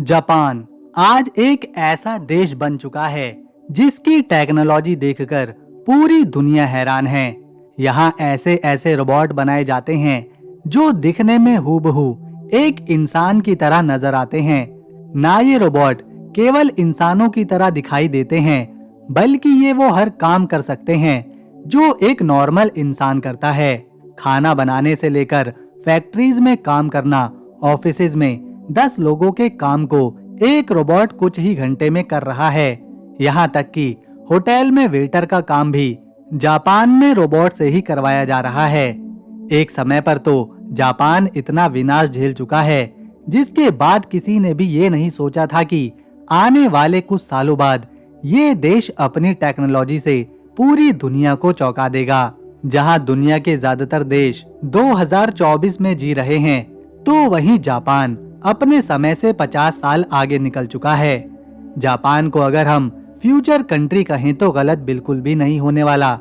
Japan आज एक ऐसा देश बन चुका है जिसकी टेक्नोलॉजी देखकर पूरी दुनिया हैरान है। यहाँ ऐसे ऐसे रोबोट बनाए जाते हैं जो दिखने में हूबहू एक इंसान की तरह नजर आते हैं। ना ये रोबोट केवल इंसानों की तरह दिखाई देते हैं, बल्कि ये वो हर काम कर सकते हैं जो एक नॉर्मल इंसान करता है। खाना बनाने से लेकर फैक्ट्रीज में काम करना, ऑफिसेज में 10 लोगों के काम को एक रोबोट कुछ ही घंटे में कर रहा है। यहाँ तक कि होटल में वेटर का काम भी जापान में रोबोट से ही करवाया जा रहा है। एक समय पर तो जापान इतना विनाश झेल चुका है जिसके बाद किसी ने भी ये नहीं सोचा था कि आने वाले कुछ सालों बाद ये देश अपनी टेक्नोलॉजी से पूरी दुनिया को चौंका देगा। जहां दुनिया के ज्यादातर देश 2024 में जी रहे हैं, तो वहीं जापान अपने समय से 50 साल आगे निकल चुका है। जापान को अगर हम फ्यूचर कंट्री कहें तो गलत बिल्कुल भी नहीं होने वाला।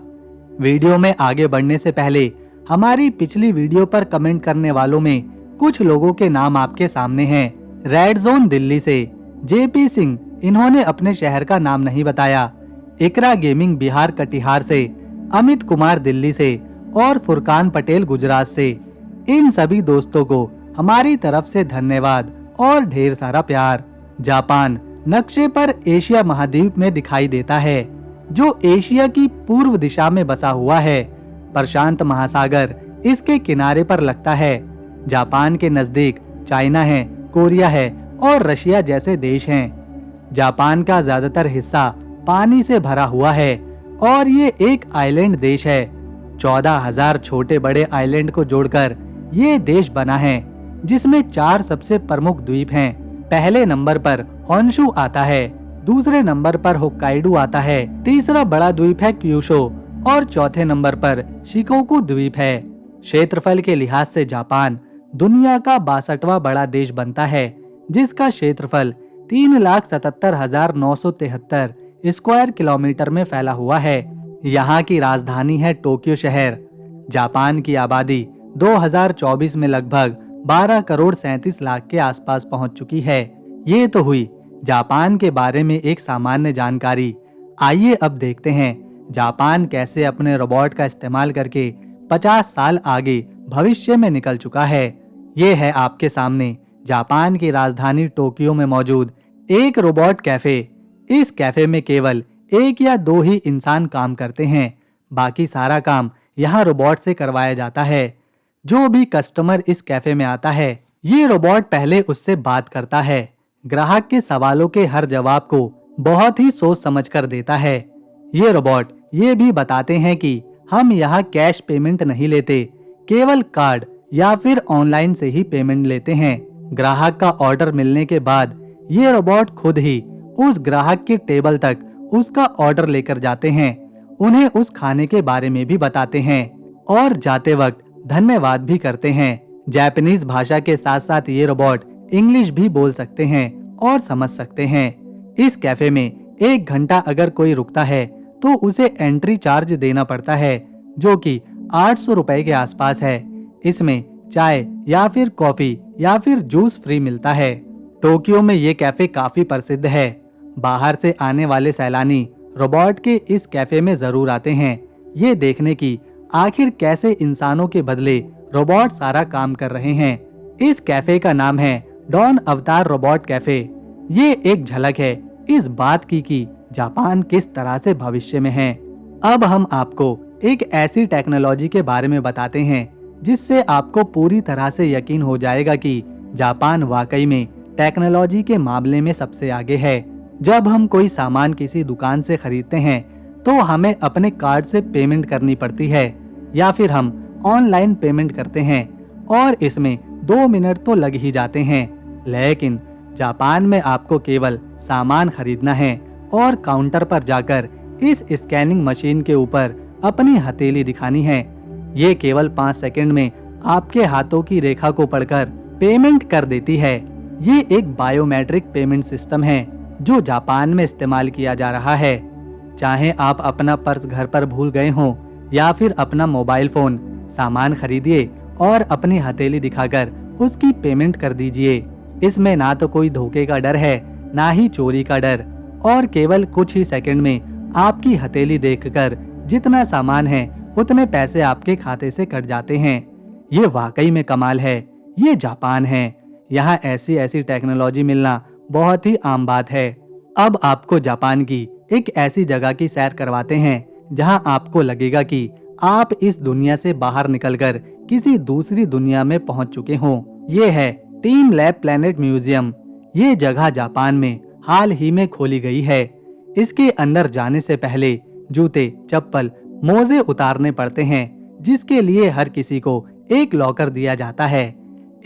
वीडियो में आगे बढ़ने से पहले हमारी पिछली वीडियो पर कमेंट करने वालों में कुछ लोगों के नाम आपके सामने हैं। रेड जोन दिल्ली से जेपी सिंह, इन्होंने अपने शहर का नाम नहीं बताया। इकरा गेमिंग बिहार कटिहार से, अमित कुमार दिल्ली से और फुरकान पटेल गुजरात से। इन सभी दोस्तों को हमारी तरफ से धन्यवाद और ढेर सारा प्यार। जापान नक्शे पर एशिया महाद्वीप में दिखाई देता है, जो एशिया की पूर्व दिशा में बसा हुआ है। प्रशांत महासागर इसके किनारे पर लगता है। जापान के नजदीक चाइना है, कोरिया है और रशिया जैसे देश हैं। जापान का ज्यादातर हिस्सा पानी से भरा हुआ है और ये एक आइलैंड देश है। 14,000 छोटे बड़े आइलैंड को जोड़कर ये देश बना है, जिसमें 4 सबसे प्रमुख द्वीप हैं। पहले नंबर पर होन्शु आता है, दूसरे नंबर पर होक्काइडो आता है, तीसरा बड़ा द्वीप है क्यूशो और चौथे नंबर पर शिकोकू द्वीप है। क्षेत्रफल के लिहाज से जापान दुनिया का 62वां बड़ा देश बनता है, जिसका क्षेत्रफल 3,77,973 स्क्वायर किलोमीटर में फैला हुआ है। यहाँ की राजधानी है टोक्यो शहर। जापान की आबादी 2024 में लगभग 12 करोड़ 37 लाख के आसपास पहुंच चुकी है। ये तो हुई जापान के बारे में एक सामान्य जानकारी। आइए अब देखते हैं जापान कैसे अपने रोबोट का इस्तेमाल करके 50 साल आगे भविष्य में निकल चुका है। ये है आपके सामने जापान की राजधानी टोक्यो में मौजूद एक रोबोट कैफे। इस कैफे में केवल 1 या 2 ही इंसान काम करते हैं, बाकी सारा काम यहाँ रोबोट से करवाया जाता है। जो भी कस्टमर इस कैफे में आता है, ये रोबोट पहले उससे बात करता है। ग्राहक के सवालों के हर जवाब को बहुत ही सोच समझकर देता है। ये रोबोट ये भी बताते हैं कि हम यहाँ कैश पेमेंट नहीं लेते, केवल कार्ड या फिर ऑनलाइन से ही पेमेंट लेते हैं। ग्राहक का ऑर्डर मिलने के बाद ये रोबोट खुद ही उस ग्राहक के टेबल तक उसका ऑर्डर लेकर जाते हैं, उन्हें उस खाने के बारे में भी बताते हैं और जाते वक्त धन्यवाद भी करते हैं। जापानीज भाषा के साथ साथ ये रोबोट इंग्लिश भी बोल सकते हैं और समझ सकते हैं। इस कैफे में 1 घंटा अगर कोई रुकता है तो उसे एंट्री चार्ज देना पड़ता है, जो कि 800 रुपए के आसपास है। इसमें चाय या फिर कॉफी या फिर जूस फ्री मिलता है। टोक्यो में ये कैफे काफी प्रसिद्ध है। बाहर से आने वाले सैलानी रोबोट के इस कैफे में जरूर आते हैं, ये देखने की आखिर कैसे इंसानों के बदले रोबोट सारा काम कर रहे हैं। इस कैफे का नाम है डॉन अवतार रोबोट कैफे। ये एक झलक है इस बात की कि जापान किस तरह से भविष्य में है। अब हम आपको एक ऐसी टेक्नोलॉजी के बारे में बताते हैं जिससे आपको पूरी तरह से यकीन हो जाएगा कि जापान वाकई में टेक्नोलॉजी के मामले में सबसे आगे है। जब हम कोई सामान किसी दुकान से खरीदते हैं तो हमें अपने कार्ड से पेमेंट करनी पड़ती है या फिर हम ऑनलाइन पेमेंट करते हैं और इसमें 2 मिनट तो लग ही जाते हैं। लेकिन जापान में आपको केवल सामान खरीदना है और काउंटर पर जाकर इस स्कैनिंग मशीन के ऊपर अपनी हथेली दिखानी है। ये केवल 5 सेकंड में आपके हाथों की रेखा को पढ़कर पेमेंट कर देती है। ये एक बायोमेट्रिक पेमेंट सिस्टम है जो जापान में इस्तेमाल किया जा रहा है। चाहे आप अपना पर्स घर पर भूल गए हों या फिर अपना मोबाइल फोन, सामान खरीदिए और अपनी हथेली दिखाकर उसकी पेमेंट कर दीजिए। इसमें ना तो कोई धोखे का डर है, ना ही चोरी का डर, और केवल कुछ ही सेकंड में आपकी हथेली देखकर जितना सामान है उतने पैसे आपके खाते से कट जाते हैं। ये वाकई में कमाल है। ये जापान है। यहाँ ऐसी ऐसी टेक्नोलॉजी मिलना बहुत ही आम बात है। अब आपको जापान की एक ऐसी जगह की सैर करवाते हैं जहाँ आपको लगेगा कि आप इस दुनिया से बाहर निकलकर किसी दूसरी दुनिया में पहुंच चुके हों। ये है टीम लैब प्लैनेट म्यूजियम। ये जगह जापान में हाल ही में खोली गई है। इसके अंदर जाने से पहले जूते, चप्पल, मोजे उतारने पड़ते हैं, जिसके लिए हर किसी को एक लॉकर दिया जाता है।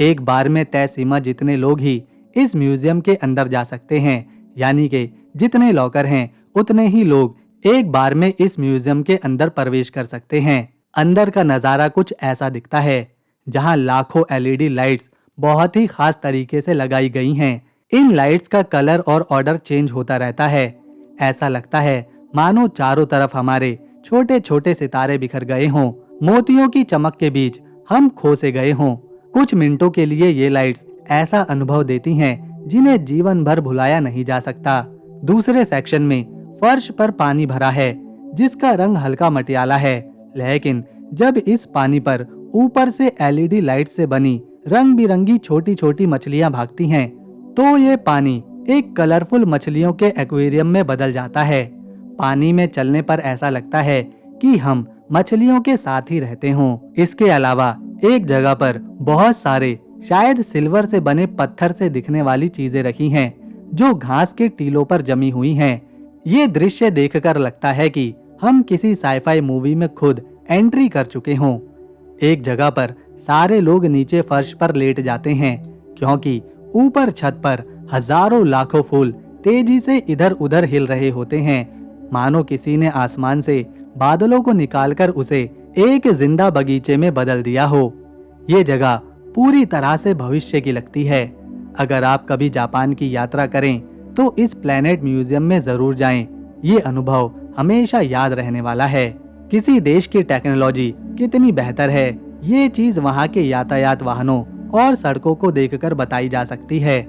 एक बार में तय सीमा जितने लोग ही इस म्यूजियम के अंदर जा सकते हैं, यानी कि जितने लॉकर हैं उतने ही लोग एक बार में इस म्यूजियम के अंदर प्रवेश कर सकते हैं। अंदर का नजारा कुछ ऐसा दिखता है, जहां लाखों एलईडी लाइट्स बहुत ही खास तरीके से लगाई गई हैं। इन लाइट्स का कलर और ऑर्डर चेंज होता रहता है। ऐसा लगता है मानो चारों तरफ हमारे छोटे छोटे सितारे बिखर गए हों। मोतियों की चमक के बीच हम खो से गए हों। कुछ मिनटों के लिए ये लाइट्स ऐसा अनुभव देती हैं जिन्हें जीवन भर भुलाया नहीं जा सकता। दूसरे सेक्शन में फर्श पर पानी भरा है, जिसका रंग हल्का मटियाला है, लेकिन जब इस पानी पर ऊपर से एलईडी लाइट से बनी रंग बिरंगी छोटी छोटी मछलियां भागती हैं, तो ये पानी एक कलरफुल मछलियों के एक्वेरियम में बदल जाता है। पानी में चलने पर ऐसा लगता है कि हम मछलियों के साथ ही रहते हों। इसके अलावा एक जगह पर बहुत सारे शायद सिल्वर से बने पत्थर से दिखने वाली चीजें रखी हैं, जो घास के टीलों पर जमी हुई हैं। ये दृश्य देखकर लगता है कि हम किसी साईफाई मूवी में खुद एंट्री कर चुके हों। एक जगह पर सारे लोग नीचे फर्श पर लेट जाते हैं, क्योंकि ऊपर छत पर हजारों लाखों फूल तेजी से इधर उधर हिल रहे होते हैं, मानो किसी ने आसमान से बादलों को निकालकर उसे एक जिंदा बगीचे में बदल दिया हो। ये जगह पूरी तरह से भविष्य की लगती है। अगर आप कभी जापान की यात्रा करें तो इस प्लैनेट म्यूजियम में जरूर जाएं। ये अनुभव हमेशा याद रहने वाला है। किसी देश की टेक्नोलॉजी कितनी बेहतर है, ये चीज वहाँ के यातायात वाहनों और सड़कों को देखकर बताई जा सकती है।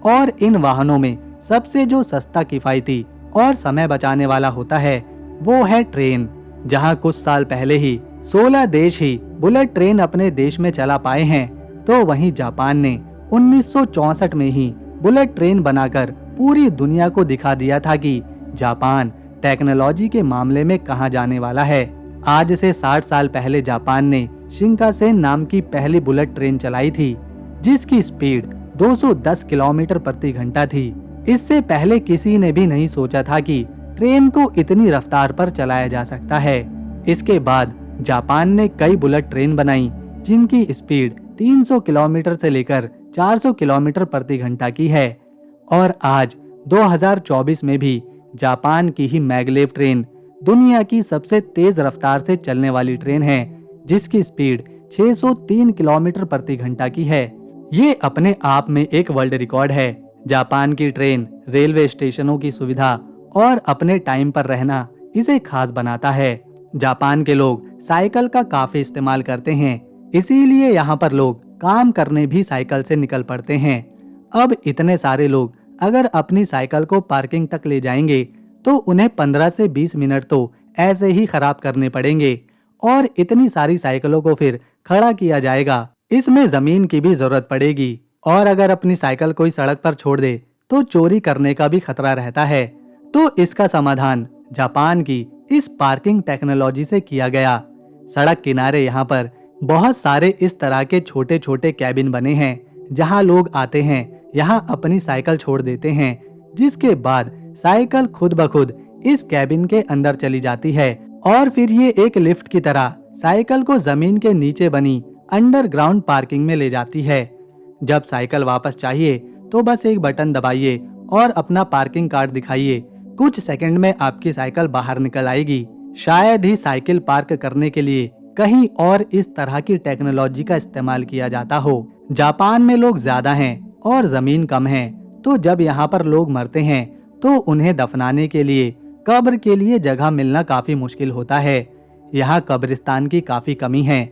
और इन वाहनों में सबसे जो सस्ता, किफायती और समय बचाने वाला होता है वो है ट्रेन। जहाँ कुछ साल पहले ही 16 देश ही बुलेट ट्रेन अपने देश में चला पाए हैं, तो वहीं जापान ने 1964 में ही बुलेट ट्रेन बनाकर पूरी दुनिया को दिखा दिया था कि जापान टेक्नोलॉजी के मामले में कहां जाने वाला है। आज से 60 साल पहले जापान ने शिंकानसेन नाम की पहली बुलेट ट्रेन चलाई थी, जिसकी स्पीड 210 किलोमीटर प्रति घंटा थी। इससे पहले किसी ने भी नहीं सोचा था कि ट्रेन को इतनी रफ्तार पर चलाया जा सकता है। इसके बाद जापान ने कई बुलेट ट्रेन बनाई, जिनकी स्पीड 300 किलोमीटर से लेकर 400 किलोमीटर प्रति घंटा की है। और आज 2024 में भी जापान की ही मैगलेव ट्रेन दुनिया की सबसे तेज रफ्तार से चलने वाली ट्रेन है, जिसकी स्पीड 603 किलोमीटर प्रति घंटा की है। ये अपने आप में एक वर्ल्ड रिकॉर्ड है। जापान की ट्रेन, रेलवे स्टेशनों की सुविधा और अपने टाइम पर रहना इसे खास बनाता है। जापान के लोग साइकिल का काफी इस्तेमाल करते हैं, इसीलिए यहाँ पर लोग काम करने भी साइकिल से निकल पड़ते हैं। अब इतने सारे लोग अगर अपनी साइकिल को पार्किंग तक ले जाएंगे तो उन्हें 15 से 20 मिनट तो ऐसे ही खराब करने पड़ेंगे, और इतनी सारी साइकिलों को फिर खड़ा किया जाएगा, इसमें जमीन की भी जरूरत पड़ेगी। और अगर अपनी साइकिल कोई सड़क पर छोड़ दे तो चोरी करने का भी खतरा रहता है। तो इसका समाधान जापान की इस पार्किंग टेक्नोलॉजी से किया गया। सड़क किनारे यहाँ पर बहुत सारे इस तरह के छोटे छोटे कैबिन बने हैं, जहाँ लोग आते हैं, यहाँ अपनी साइकिल छोड़ देते हैं, जिसके बाद साइकिल खुद ब खुद इस कैबिन के अंदर चली जाती है, और फिर ये एक लिफ्ट की तरह साइकिल को जमीन के नीचे बनी अंडरग्राउंड पार्किंग में ले जाती है। जब साइकिल वापस चाहिए तो बस एक बटन दबाइए और अपना पार्किंग कार्ड दिखाइए। कुछ सेकंड में आपकी साइकिल बाहर निकल आएगी। शायद ही साइकिल पार्क करने के लिए कहीं और इस तरह की टेक्नोलॉजी का इस्तेमाल किया जाता हो। जापान में लोग ज्यादा हैं और जमीन कम है, तो जब यहाँ पर लोग मरते हैं तो उन्हें दफनाने के लिए कब्र के लिए जगह मिलना काफी मुश्किल होता है। यहाँ कब्रिस्तान की काफी कमी है।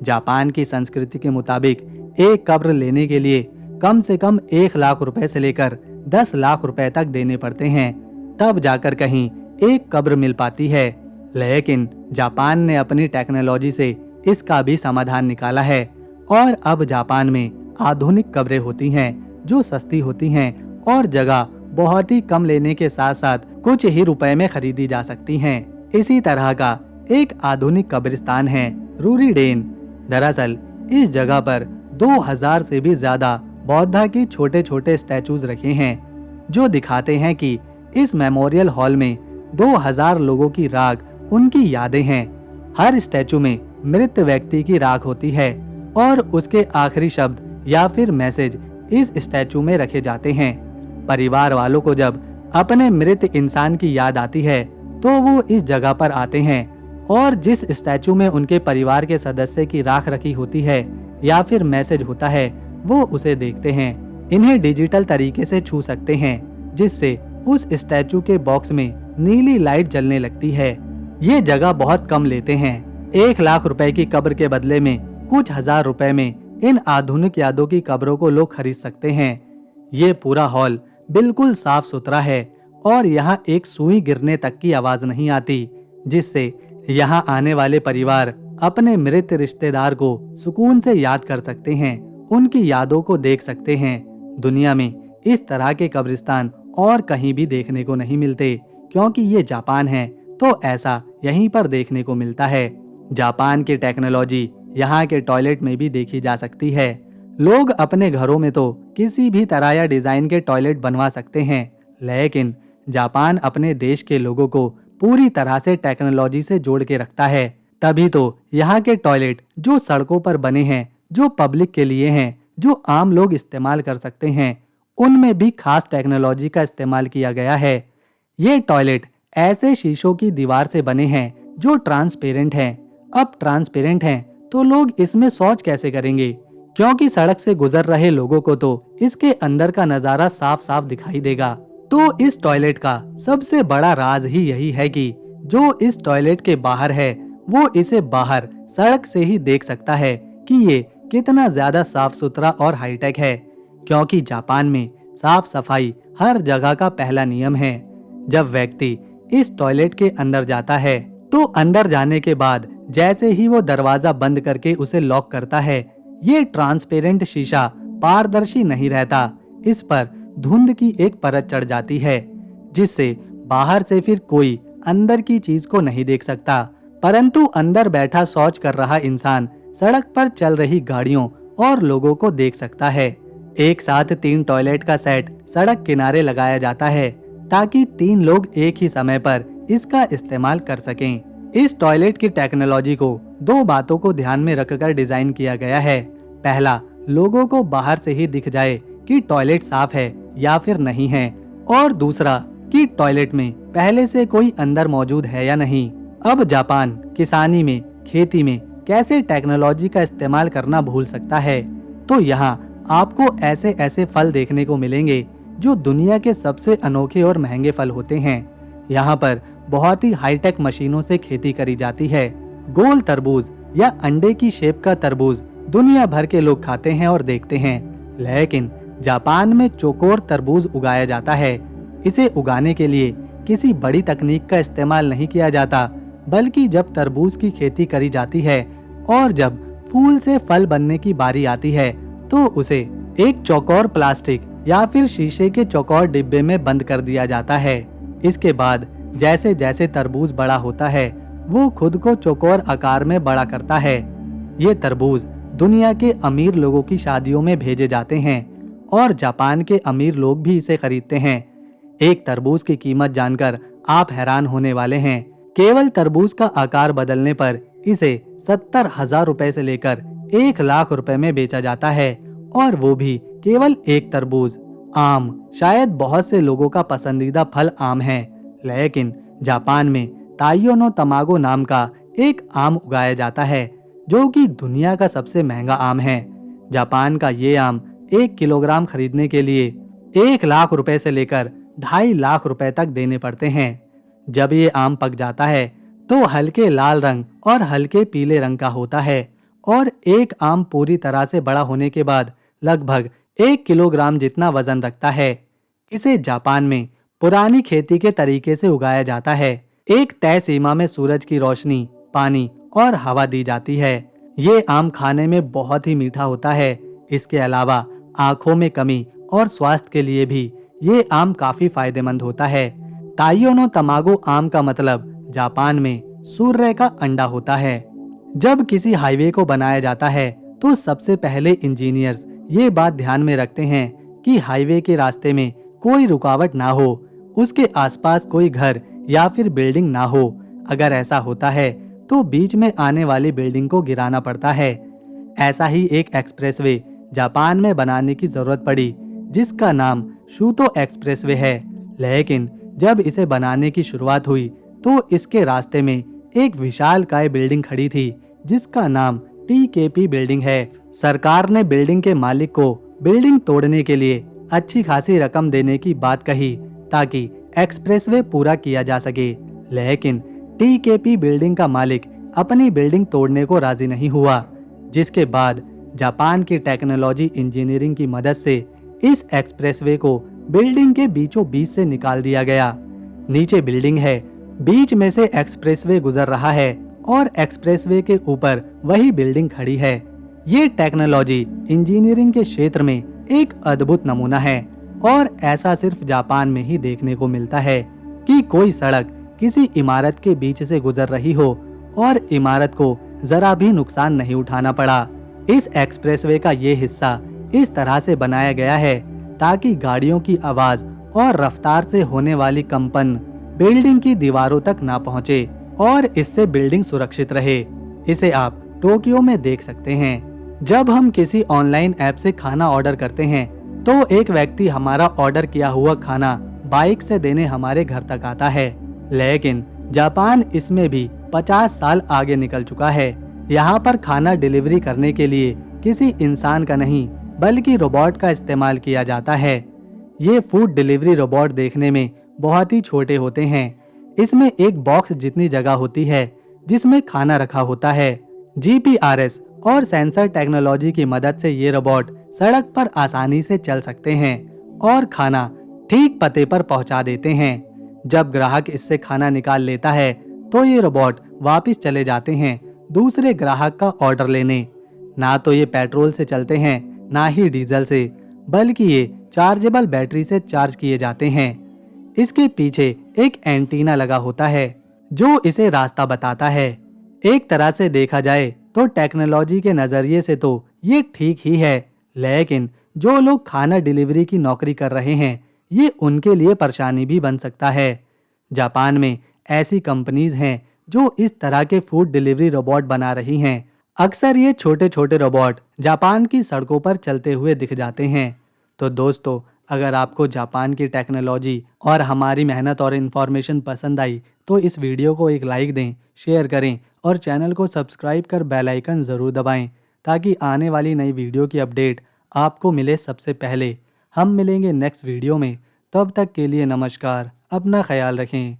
जापान की संस्कृति के मुताबिक एक कब्र लेने के लिए कम से कम 1 लाख रुपए से लेकर 10 लाख रुपए तक देने पड़ते हैं, तब जाकर कहीं एक कब्र मिल पाती है। लेकिन जापान ने अपनी टेक्नोलॉजी से इसका भी समाधान निकाला है और अब जापान में आधुनिक कब्रें होती हैं जो सस्ती होती हैं और जगह बहुत ही कम लेने के साथ साथ कुछ ही रुपए में खरीदी जा सकती हैं। इसी तरह का एक आधुनिक कब्रिस्तान है रूरीडेन। दरअसल इस जगह पर 2000 से भी ज्यादा बौद्धा के छोटे छोटे स्टैचूज रखे हैं जो दिखाते हैं कि इस मेमोरियल हॉल में 2000 लोगों की राख, उनकी यादें हैं। हर स्टैचू में मृत व्यक्ति की राख होती है और उसके आखिरी शब्द या फिर मैसेज इस स्टैचू में रखे जाते हैं। परिवार वालों को जब अपने मृत इंसान की याद आती है तो वो इस जगह पर आते हैं और जिस स्टैचू में उनके परिवार के सदस्य की राख रखी होती है या फिर मैसेज होता है वो उसे देखते हैं। इन्हें डिजिटल तरीके से छू सकते हैं जिससे उस स्टैचू के बॉक्स में नीली लाइट जलने लगती है। ये जगह बहुत कम लेते हैं। 1 लाख रुपए की कब्र के बदले में कुछ हजार रुपए में इन आधुनिक यादों की कब्रों को लोग खरीद सकते हैं। ये पूरा हॉल बिल्कुल साफ सुथरा है और यहाँ एक सुई गिरने तक की आवाज नहीं आती, जिससे यहाँ आने वाले परिवार अपने मृत रिश्तेदार को सुकून से याद कर सकते हैं, उनकी यादों को देख सकते हैं। दुनिया में इस तरह के कब्रिस्तान और कहीं भी देखने को नहीं मिलते, क्योंकि ये जापान है तो ऐसा यहीं पर देखने को मिलता है। जापान की टेक्नोलॉजी यहाँ के टॉयलेट में भी देखी जा सकती है। लोग अपने घरों में तो किसी भी तरह या डिजाइन के टॉयलेट बनवा सकते हैं, लेकिन जापान अपने देश के लोगों को पूरी तरह से टेक्नोलॉजी से जोड़ के रखता है। तभी तो यहाँ के टॉयलेट जो सड़कों पर बने हैं, जो पब्लिक के लिए हैं, जो आम लोग इस्तेमाल कर सकते हैं, उनमें भी खास टेक्नोलॉजी का इस्तेमाल किया गया है। ये टॉयलेट ऐसे शीशों की दीवार से बने हैं जो ट्रांसपेरेंट हैं। अब ट्रांसपेरेंट हैं तो लोग इसमें शौच कैसे करेंगे, क्योंकि सड़क से गुजर रहे लोगों को तो इसके अंदर का नजारा साफ साफ दिखाई देगा। तो इस टॉयलेट का सबसे बड़ा राज ही यही है कि जो इस टॉयलेट के बाहर है वो इसे बाहर सड़क से ही देख सकता है कि ये कितना ज्यादा साफ सुथरा और हाईटेक है, क्योंकि जापान में साफ सफाई हर जगह का पहला नियम है। जब व्यक्ति इस टॉयलेट के अंदर जाता है तो अंदर जाने के बाद जैसे ही वो दरवाजा बंद करके उसे लॉक करता है, ये ट्रांसपेरेंट शीशा पारदर्शी नहीं रहता, इस पर धुंध की एक परत चढ़ जाती है, जिससे बाहर से फिर कोई अंदर की चीज को नहीं देख सकता, परंतु अंदर बैठा शौच कर रहा इंसान सड़क पर चल रही गाड़ियों और लोगों को देख सकता है। एक साथ 3 टॉयलेट का सेट सड़क किनारे लगाया जाता है ताकि 3 लोग एक ही समय पर इसका इस्तेमाल कर सकें। इस टॉयलेट की टेक्नोलॉजी को 2 बातों को ध्यान में रखकर डिजाइन किया गया है। पहला, लोगों को बाहर से ही दिख जाए कि टॉयलेट साफ है या फिर नहीं है, और दूसरा कि टॉयलेट में पहले से कोई अंदर मौजूद है या नहीं। अब जापान किसानी में, खेती में कैसे टेक्नोलॉजी का इस्तेमाल करना भूल सकता है। तो यहाँ आपको ऐसे ऐसे फल देखने को मिलेंगे जो दुनिया के सबसे अनोखे और महंगे फल होते हैं। यहाँ पर बहुत ही हाईटेक मशीनों से खेती करी जाती है। गोल तरबूज या अंडे की शेप का तरबूज दुनिया भर के लोग खाते हैं और देखते हैं, लेकिन जापान में चौकोर तरबूज उगाया जाता है। इसे उगाने के लिए किसी बड़ी तकनीक का इस्तेमाल नहीं किया जाता, बल्कि जब तरबूज की खेती करी जाती है और जब फूल से फल बनने की बारी आती है तो उसे एक चौकोर प्लास्टिक या फिर शीशे के चौकोर डिब्बे में बंद कर दिया जाता है। इसके बाद जैसे जैसे तरबूज बड़ा होता है वो खुद को चौकोर आकार में बड़ा करता है। ये तरबूज दुनिया के अमीर लोगों की शादियों में भेजे जाते हैं और जापान के अमीर लोग भी इसे खरीदते हैं। एक तरबूज की कीमत जानकर आप हैरान होने वाले हैं। केवल तरबूज का आकार बदलने पर इसे 70,000 रुपए से लेकर 1 लाख रुपए में बेचा जाता है, और वो भी केवल एक तरबूज। आम शायद बहुत से लोगों का पसंदीदा फल आम है, लेकिन जापान में ताइयो नो तमागो नाम का एक आम उगाया जाता है जो कि दुनिया का सबसे महंगा आम है। जापान का ये आम 1 किलोग्राम खरीदने के लिए 1 लाख रुपए से लेकर 2.5 लाख रुपए तक देने पड़ते हैं। जब ये आम पक जाता है तो हल्के लाल रंग और हल्के पीले रंग का होता है, और एक आम पूरी तरह से बड़ा होने के बाद लगभग 1 किलोग्राम जितना वजन रखता है। इसे जापान में पुरानी खेती के तरीके से उगाया जाता है। एक तय सीमा में सूरज की रोशनी, पानी और हवा दी जाती है। ये आम खाने में बहुत ही मीठा होता है। इसके अलावा आंखों में कमी और स्वास्थ्य के लिए भी ये आम काफी फायदेमंद होता है। ताइयो नो तमागो आम का मतलब जापान में सूर्य का अंडा होता है। जब किसी हाईवे को बनाया जाता है तो सबसे पहले इंजीनियर्स ये बात ध्यान में रखते हैं कि हाईवे के रास्ते में कोई रुकावट ना हो, उसके आसपास कोई घर या फिर बिल्डिंग ना हो। अगर ऐसा होता है तो बीच में आने वाली बिल्डिंग को गिराना पड़ता है। ऐसा ही एक एक्सप्रेसवे जापान में बनाने की जरूरत पड़ी, जिसका नाम शूतो एक्सप्रेसवे है। लेकिन जब इसे बनाने की शुरुआत हुई तो इसके रास्ते में एक विशालकाय बिल्डिंग खड़ी थी, जिसका नाम टीकेपी बिल्डिंग है। सरकार ने बिल्डिंग के मालिक को बिल्डिंग तोड़ने के लिए अच्छी खासी रकम देने की बात कही ताकि एक्सप्रेसवे पूरा किया जा सके। लेकिन टीकेपी बिल्डिंग का मालिक अपनी बिल्डिंग तोड़ने को राजी नहीं हुआ, जिसके बाद जापान की टेक्नोलॉजी इंजीनियरिंग की मदद से इस एक्सप्रेसवे को बिल्डिंग के बीचों बीच से निकाल दिया गया। नीचे बिल्डिंग है, बीच में से एक्सप्रेसवे गुजर रहा है और एक्सप्रेसवे के ऊपर वही बिल्डिंग खड़ी है। ये टेक्नोलॉजी इंजीनियरिंग के क्षेत्र में एक अद्भुत नमूना है और ऐसा सिर्फ जापान में ही देखने को मिलता है कि कोई सड़क किसी इमारत के बीच से गुजर रही हो और इमारत को जरा भी नुकसान नहीं उठाना पड़ा। इस एक्सप्रेसवे का ये हिस्सा इस तरह से बनाया गया है ताकि गाड़ियों की आवाज और रफ्तार से होने वाली कंपन बिल्डिंग की दीवारों तक ना पहुंचे और इससे बिल्डिंग सुरक्षित रहे। इसे आप टोक्यो में देख सकते हैं। जब हम किसी ऑनलाइन ऐप से खाना ऑर्डर करते हैं तो एक व्यक्ति हमारा ऑर्डर किया हुआ खाना बाइक से देने हमारे घर तक आता है। लेकिन जापान इसमें भी 50 साल आगे निकल चुका है। यहाँ पर खाना डिलीवरी करने के लिए किसी इंसान का नहीं बल्कि रोबोट का इस्तेमाल किया जाता है। ये फूड डिलीवरी रोबोट देखने में बहुत ही छोटे होते हैं। इसमें एक बॉक्स जितनी जगह होती है जिसमें खाना रखा होता है। जीपीआरएस और सेंसर टेक्नोलॉजी की मदद से ये रोबोट सड़क पर आसानी से चल सकते हैं और खाना ठीक पते पर पहुंचा देते हैं। जब ग्राहक इससे खाना निकाल लेता है तो ये रोबोट वापस चले जाते हैं दूसरे ग्राहक का ऑर्डर लेने। ना तो ये पेट्रोल से चलते हैं ना ही डीजल से, बल्कि ये चार्जेबल बैटरी से चार्ज किए जाते हैं। इसके पीछे एक एंटीना लगा होता है जो इसे रास्ता बताता है। एक तरह से देखा जाए तो टेक्नोलॉजी के नजरिए से तो ये ठीक ही है, लेकिन जो लोग खाना डिलीवरी की नौकरी कर रहे हैं ये उनके लिए परेशानी भी बन सकता है। जापान में ऐसी कंपनीज हैं जो इस तरह के फूड डिलीवरी रोबोट बना रही हैं। अक्सर ये छोटे छोटे रोबोट जापान की सड़कों पर चलते हुए दिख जाते हैं। तो दोस्तों, अगर आपको जापान की टेक्नोलॉजी और हमारी मेहनत और इन्फॉर्मेशन पसंद आई तो इस वीडियो को एक लाइक दें, शेयर करें और चैनल को सब्सक्राइब कर बेल आइकन ज़रूर दबाएं ताकि आने वाली नई वीडियो की अपडेट आपको मिले सबसे पहले। हम मिलेंगे नेक्स्ट वीडियो में, तब तक के लिए नमस्कार, अपना ख्याल रखें।